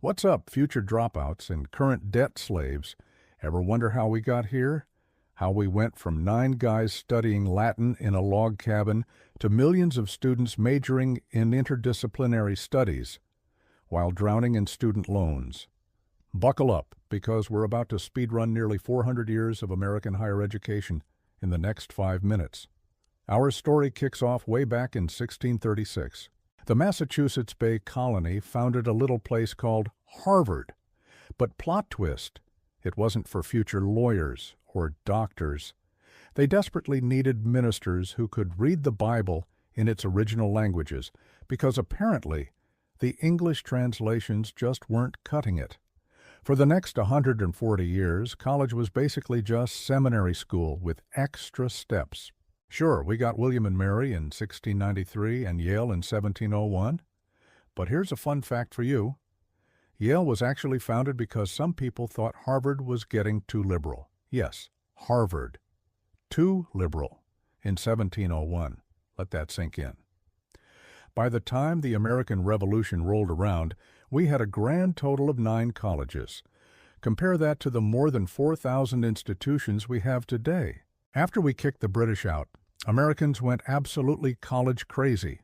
What's up, future dropouts and current debt slaves? Ever wonder how we got here? How we went from 9 guys studying Latin in a log cabin to millions of students majoring in interdisciplinary studies while drowning in student loans? Buckle up, because we're about to speedrun nearly 400 years of American higher education in the next 5 minutes. Our story kicks off way back in 1636. The Massachusetts Bay Colony founded a little place called Harvard. But plot twist, it wasn't for future lawyers or doctors. They desperately needed ministers who could read the Bible in its original languages, because apparently the English translations just weren't cutting it. For the next 140 years, college was basically just seminary school with extra steps. Sure, we got William and Mary in 1693 and Yale in 1701. But here's a fun fact for you. Yale was actually founded because some people thought Harvard was getting too liberal. Yes, Harvard. Too liberal in 1701. Let that sink in. By the time the American Revolution rolled around, we had a grand total of 9 colleges. Compare that to the more than 4,000 institutions we have today. After we kicked the British out, Americans went absolutely college crazy.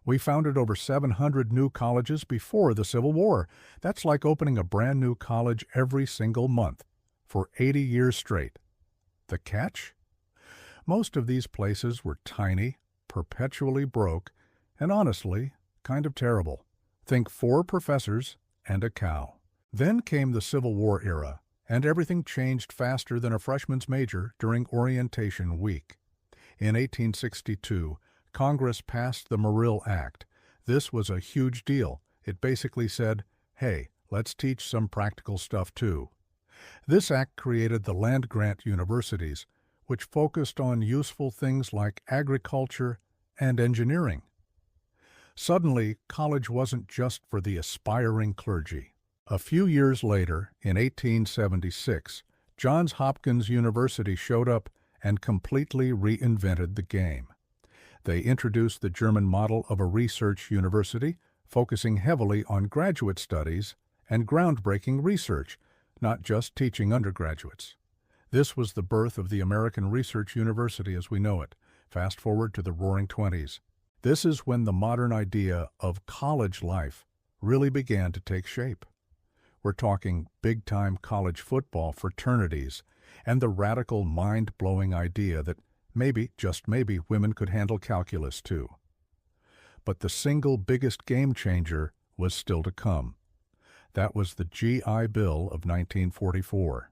We founded over 700 new colleges before the Civil War. That's like opening a brand new college every single month for 80 years straight. The catch? Most of these places were tiny, perpetually broke, and honestly, kind of terrible. Think 4 professors and a cow. Then came the Civil War era, and everything changed faster than a freshman's major during orientation week. In 1862, Congress passed the Morrill Act. This was a huge deal. It basically said, hey, let's teach some practical stuff too. This act created the land-grant universities, which focused on useful things like agriculture and engineering. Suddenly, college wasn't just for the aspiring clergy. A few years later, in 1876, Johns Hopkins University showed up and completely reinvented the game. They introduced the German model of a research university, focusing heavily on graduate studies and groundbreaking research, not just teaching undergraduates. This was the birth of the American Research University as we know it. Fast forward to the Roaring '20s. This is when the modern idea of college life really began to take shape. We're talking big-time college football fraternities and the radical, mind-blowing idea that maybe, just maybe, women could handle calculus too. But the single biggest game changer was still to come. That was the GI Bill of 1944.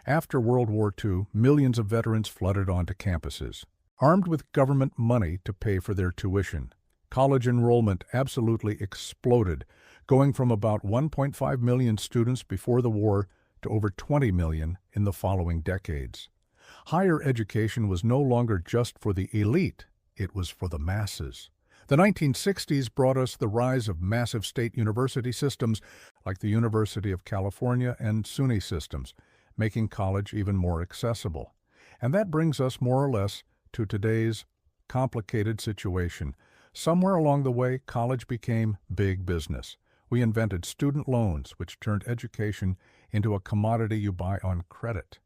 After World War II, millions of veterans flooded onto campuses, armed with government money to pay for their tuition. College enrollment absolutely exploded, going from about 1.5 million students before the war to over 20 million in the following decades. Higher education was no longer just for the elite, it was for the masses. The 1960s brought us the rise of massive state university systems like the University of California and SUNY systems, making college even more accessible. And that brings us more or less to today's complicated situation. Somewhere along the way, college became big business. We invented student loans, which turned education into a commodity you buy on credit.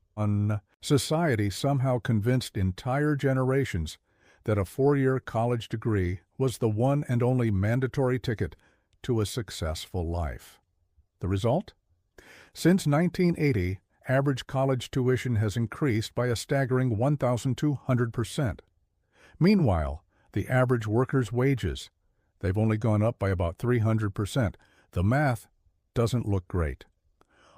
Society somehow convinced entire generations that a 4-year college degree was the one and only mandatory ticket to a successful life. The result? Since 1980, average college tuition has increased by a staggering 1,200%. Meanwhile, the average worker's wages, they've only gone up by about 300%. The math doesn't look great.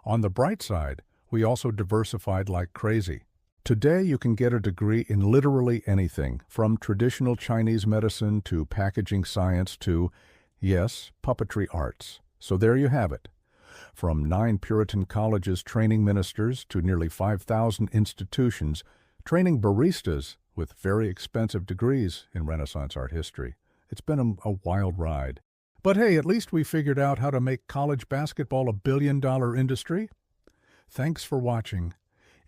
On the bright side, we also diversified like crazy. Today, you can get a degree in literally anything, from traditional Chinese medicine to packaging science to, yes, puppetry arts. So there you have it. From 9 Puritan colleges training ministers to nearly 5,000 institutions training baristas with very expensive degrees in Renaissance art history. It's been a wild ride. But hey, at least we figured out how to make college basketball a billion-dollar industry. Thanks for watching.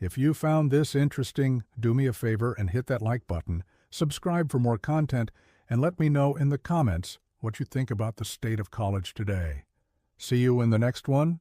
If you found this interesting, do me a favor and hit that like button, subscribe for more content, and let me know in the comments what you think about the state of college today. See you in the next one.